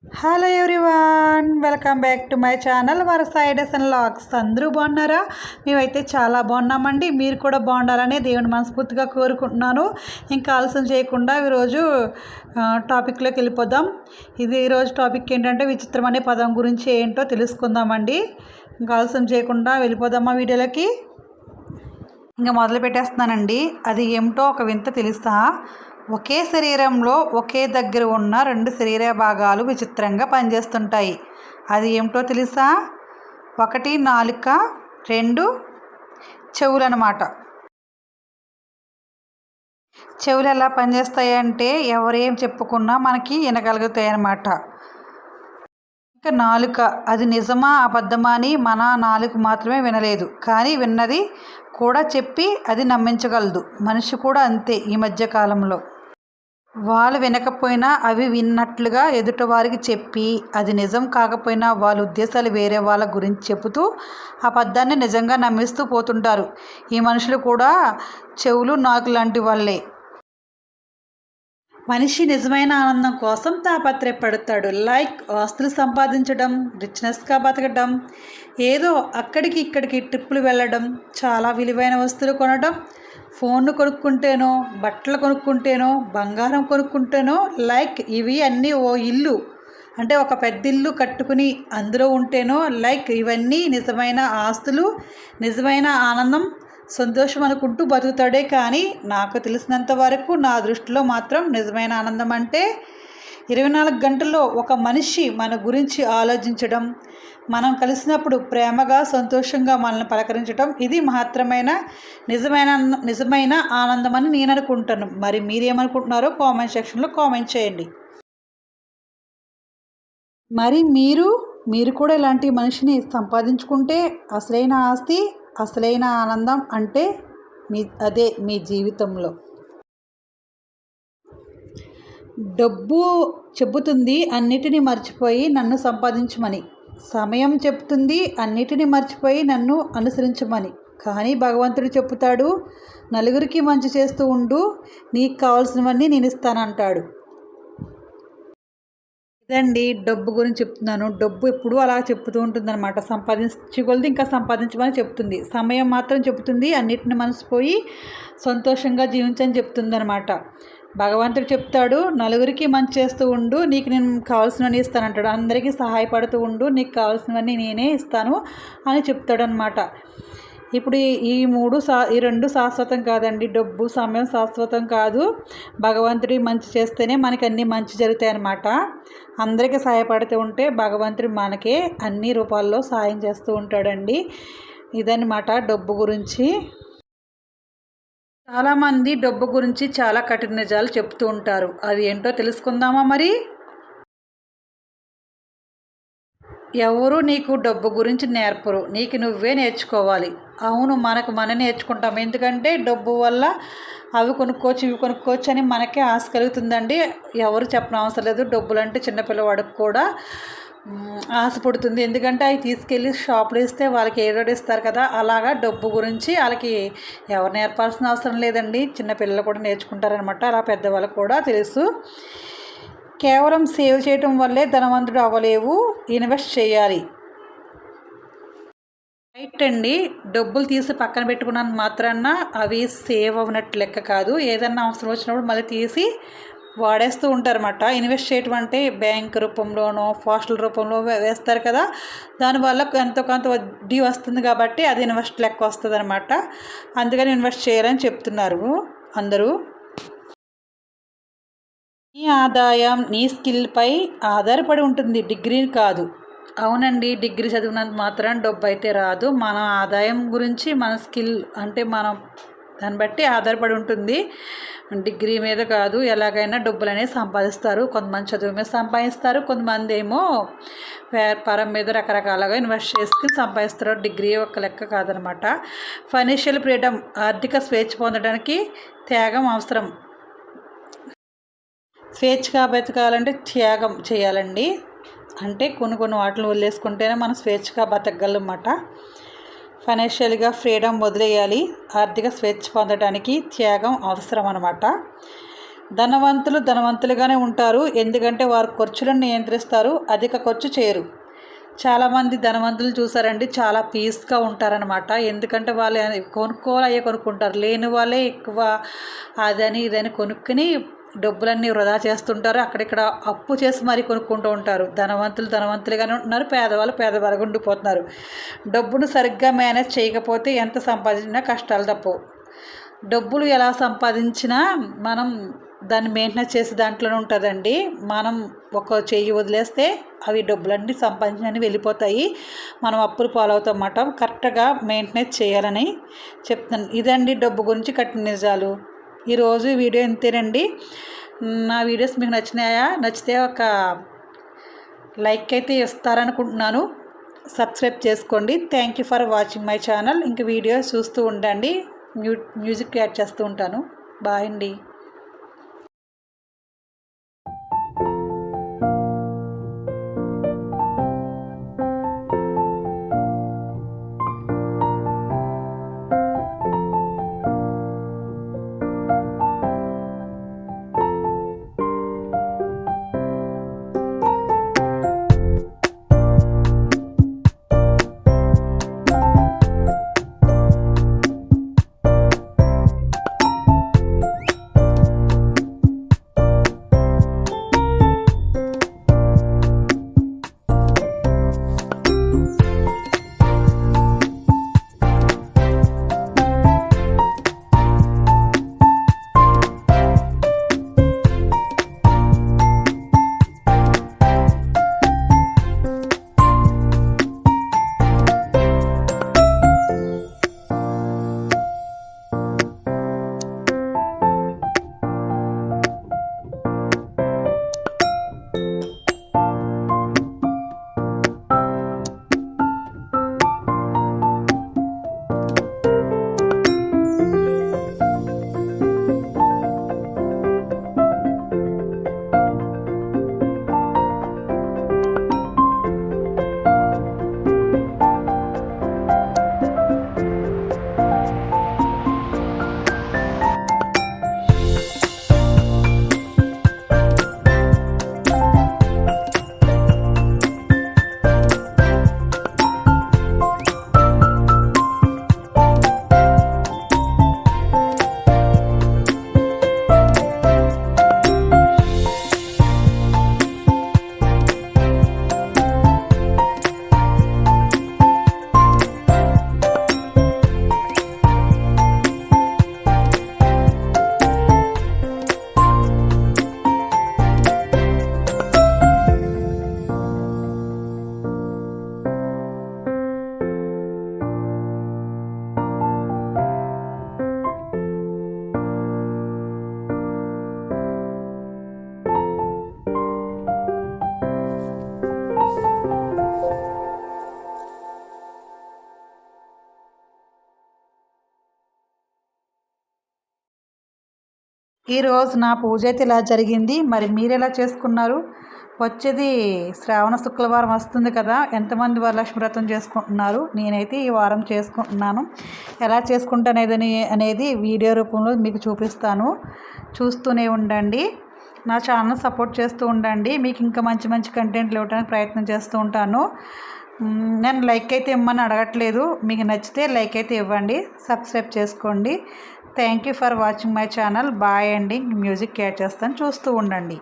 Hello everyone, welcome back to my channel వరస ideas and logs. అందరూ బాగున్నారా? మేమైతే చాలా బాగున్నామండి. మీరు కూడా బాగుండాలని దేవుని మనస్ఫూర్తిగా కోరుకుంటున్నాను. ఇంకా ఆలస్యం చేయకుండా ఈరోజు టాపిక్లోకి వెళ్ళిపోదాం. ఈరోజు టాపిక్ ఏంటంటే విచిత్రం అనే పదం గురించి ఏంటో తెలుసుకుందామండి. ఇంకా ఆలస్యం చేయకుండా వెళ్ళిపోదామా వీడియోలోకి. ఇంకా మొదలు పెట్టేస్తున్నానండి. అది ఏమిటో ఒక వింత తెలుసా? ఒకే శరీరంలో ఒకే దగ్గర ఉన్న రెండు శరీర భాగాలు విచిత్రంగా పనిచేస్తుంటాయి. అది ఏమిటో తెలుసా? ఒకటి నాలుక, రెండు చెవులు అన్నమాట. చెవులు ఎలా పనిచేస్తాయంటే ఎవరేం చెప్పుకున్నా మనకి వినగలుగుతాయి అన్నమాట. ఇంకా నాలుక, అది నిజమా అబద్ధమా అని మన నాలుక మాత్రమే వినలేదు, కానీ విన్నది కూడా చెప్పి అది నమ్మించగలదు. మనిషి కూడా అంతే. ఈ మధ్య కాలంలో వాళ్ళు వినకపోయినా అవి విన్నట్లుగా ఎదుటివారికి చెప్పి, అది నిజం కాకపోయినా వాళ్ళ ఉద్దేశాలు వేరే వాళ్ళ గురించి చెబుతూ అబద్ధాన్ని నిజంగా నమ్మిస్తూ పోతుంటారు. ఈ మనుషులు కూడా చెవులు నాలుక లాంటి వాళ్ళే. మనిషి నిజమైన ఆనందం కోసం తాపత్రయపడతాడు. లైక్ ఆస్తులు సంపాదించడం, రిచ్నెస్గా బతకడం, ఏదో అక్కడికి ఇక్కడికి ట్రిప్పులు వెళ్ళడం, చాలా విలువైన వస్తువులు కొనడం, ఫోన్ను కొనుక్కుంటేనో, బట్టలు కొనుక్కుంటేనో, బంగారం కొనుక్కుంటేనో, లైక్ ఇవి అన్నీ ఓ ఇల్లు అంటే ఒక పెద్ద ఇల్లు కట్టుకుని అందులో ఉంటేనో, లైక్ ఇవన్నీ నిజమైన ఆస్తులు, నిజమైన ఆనందం, సంతోషం అనుకుంటూ బతుకుతాడే. కానీ నాకు తెలిసినంత వరకు నా దృష్టిలో మాత్రం నిజమైన ఆనందం అంటే 24 గంటల్లో ఒక మనిషి మన గురించి ఆలోచించడం, మనం కలిసినప్పుడు ప్రేమగా సంతోషంగా మనల్ని పలకరించడం, ఇది మాత్రమైన నిజమైన ఆనందం అని నేను అనుకుంటాను. మరి మీరేమనుకుంటున్నారో కామెంట్ సెక్షన్లో కామెంట్ చేయండి. మరి మీరు కూడా ఇలాంటి మనిషిని సంపాదించుకుంటే అసలైన ఆస్తి, అసలైన ఆనందం అంటే అదే మీ జీవితంలో. డబ్బు చెబుతుంది అన్నిటినీ మర్చిపోయి నన్ను సంపాదించమని, సమయం చెప్తుంది అన్నిటినీ మర్చిపోయి నన్ను అనుసరించమని, కానీ భగవంతుడు చెప్తాడు నలుగురికి మంచి చేస్తూ ఉండు, నీకు కావాల్సినవన్నీ నేను ఇస్తానంటాడు. ఇదండి డబ్బు గురించి చెప్తున్నాను. డబ్బు ఎప్పుడూ అలా చెప్తూ ఉంటుందన్నమాట. సంపాదించగలది ఇంకా సంపాదించమని చెప్తుంది. సమయం మాత్రం చెప్తుంది అన్నిటిని మనసిపోయి సంతోషంగా జీవించని చెప్తుందన్నమాట. భగవంతుడు చెప్తాడు నలుగురికి మంచి చేస్తూ ఉండు, నీకు నేను కావాల్సినవన్నీ ఇస్తానంటాడు. అందరికీ సహాయపడుతూ ఉండు, నీకు కావాల్సినవన్నీ నేనే ఇస్తాను అని చెప్తాడనమాట. ఇప్పుడు ఈ రెండు శాశ్వతం కాదండి. డబ్బు, సమయం శాశ్వతం కాదు. భగవంతుడి మంచి చేస్తేనే మనకి అన్నీ మంచి జరుగుతాయి అన్నమాట. అందరికీ సహాయపడుతూ ఉంటే భగవంతుడు మనకే అన్ని రూపాల్లో సాయం చేస్తూ ఉంటాడండి. ఇదన్నమాట డబ్బు గురించి. చాలామంది డబ్బు గురించి చాలా కఠిన నిజాలు చెప్తూ ఉంటారు. అవి ఏంటో తెలుసుకుందామా మరి? ఎవరు నీకు డబ్బు గురించి నేర్పరు, నీకు నువ్వే నేర్చుకోవాలి. అవును, మనం నేర్చుకుంటాం. ఎందుకంటే డబ్బు వల్ల అవి కొనుక్కోవచ్చు, ఇవి కొనుక్కోవచ్చు అని మనకే ఆశ కలుగుతుందండి. ఎవరు చెప్పిన అవసరం లేదు. డబ్బులు అంటే చిన్నపిల్లవాడికి కూడా ఆశ పుడుతుంది. ఎందుకంటే అవి తీసుకెళ్ళి షాప్లో ఇస్తే వాళ్ళకి ఏదో ఇస్తారు కదా. అలాగా డబ్బు గురించి వాళ్ళకి ఎవరు నేర్పాల్సిన అవసరం లేదండి. చిన్నపిల్లలు కూడా నేర్చుకుంటారనమాట. అలా పెద్దవాళ్ళకు కూడా తెలుసు. కేవలం సేవ్ చేయటం వల్లే ధనవంతుడు అవ్వలేవు, ఇన్వెస్ట్ చేయాలి. రైట్ అండి. డబ్బులు తీసి పక్కన పెట్టుకున్నంత మాత్రాన అవి సేవ్ అవ్వనట్టు లెక్క కాదు. ఏదన్నా అవసరం వచ్చినప్పుడు మళ్ళీ తీసి వాడేస్తూ ఉంటారన్నమాట. ఇన్వెస్ట్ చేయటం అంటే బ్యాంక్ రూపంలోనో పోస్టల్ రూపంలో వేస్తారు కదా. దానివల్ల ఎంతో కొంత వడ్డీ వస్తుంది కాబట్టి అది ఇన్వెస్ట్ లెక్క వస్తుంది అనమాట. అందుకని ఇన్వెస్ట్ చేయాలని చెప్తున్నారు అందరూ. నీ ఆదాయం నీ స్కిల్పై ఆధారపడి ఉంటుంది, డిగ్రీ కాదు. అవునండి, డిగ్రీ చదివినంత మాత్రం డబ్బు అయితే రాదు. మన ఆదాయం గురించి మన స్కిల్ అంటే మనం దాన్ని బట్టి ఆధారపడి ఉంటుంది. డిగ్రీ మీద కాదు. ఎలాగైనా డబ్బులు అనేవి సంపాదిస్తారు. కొంతమంది చదువు మీద సంపాదిస్తారు, కొంతమంది ఏమో వ్యాపారం మీద రకరకాలుగా ఇన్వెస్ట్ చేసుకుని సంపాదిస్తారు. డిగ్రీ ఒక లెక్క కాదనమాట. ఫైనాన్షియల్ ఫ్రీడమ్, ఆర్థిక స్వేచ్ఛ పొందడానికి త్యాగం అవసరం. స్వేచ్ఛగా బతకాలంటే త్యాగం చేయాలండి. అంటే కొన్ని వాటిని వదిలేసుకుంటేనే మనం స్వేచ్ఛగా బతకగలమాట. ఫైనాన్షియల్గా ఫ్రీడమ్ వదిలేయాలి. ఆర్థిక స్వేచ్ఛ పొందడానికి త్యాగం అవసరం అన్నమాట. ధనవంతులు ధనవంతులుగానే ఉంటారు, ఎందుకంటే వారు ఖర్చులను నియంత్రిస్తారు, అధిక ఖర్చు చేయరు. చాలామంది ధనవంతులు చూసారండి చాలా పీస్గా ఉంటారనమాట. ఎందుకంటే వాళ్ళు కొనుక్కోవాలి అయ్యే కొనుక్కుంటారు, లేని వాళ్ళే ఎక్కువ అదని ఇదని కొనుక్కుని డబ్బులన్నీ వృధా చేస్తుంటారు. అక్కడిక్కడ అప్పు చేసి మరీ కొనుక్కుంటూ ఉంటారు. ధనవంతులు ధనవంతులుగానే ఉంటున్నారు, పేదవాళ్ళు పేదవాళ్ళగా ఉండిపోతున్నారు. డబ్బును సరిగ్గా మేనేజ్ చేయకపోతే ఎంత సంపాదించినా కష్టాలు తప్పవు. డబ్బులు ఎలా సంపాదించినా మనం దాన్ని మెయింటెనెన్స్ చేసే దాంట్లోనే ఉంటుందండి. మనం ఒక చెయ్యి వదిలేస్తే అవి డబ్బులన్నీ సంపాదించినవి వెళ్ళిపోతాయి, మనం అప్పులు పాలవుతాం అన్నమాట. కరెక్ట్గా మెయింటెనెన్స్ చేయాలని చెప్తాను. ఇదండి డబ్బు గురించి కట్టిన నిజాలు. ఈరోజు వీడియో ఇంతేనండి. నా వీడియోస్ మీకు నచ్చినాయా? నచ్చితే ఒక లైక్ అయితే ఇస్తారనుకుంటున్నాను. సబ్స్క్రైబ్ చేసుకోండి. Thank you for watching my channel. ఇంక వీడియోస్ చూస్తూ ఉండండి, మ్యూజిక్ యాడ్ చేస్తూ ఉంటాను. బాయ్ అండి. ఈరోజు నా పూజ అయితే ఇలా జరిగింది. మరి మీరు ఎలా చేసుకున్నారు? వచ్చేది శ్రావణ శుక్రవారం వస్తుంది కదా, ఎంతమంది వరలక్ష్మి వ్రతం చేసుకుంటున్నారు? నేనైతే ఈ వారం చేసుకుంటున్నాను. ఎలా అనేది వీడియో రూపంలో మీకు చూపిస్తాను, చూస్తూనే ఉండండి. నా ఛానల్ సపోర్ట్ చేస్తూ ఉండండి. మీకు ఇంకా మంచి మంచి కంటెంట్లు ఇవ్వడానికి ప్రయత్నం చేస్తూ ఉంటాను. నేను లైక్ అయితే ఇవ్వమని అడగట్లేదు, మీకు నచ్చితే లైక్ అయితే ఇవ్వండి, సబ్స్క్రైబ్ చేసుకోండి. Thank you for watching my channel. Bye అండి. మ్యూజిక్ యాడ్ చేస్తాను, చూస్తూ ఉండండి.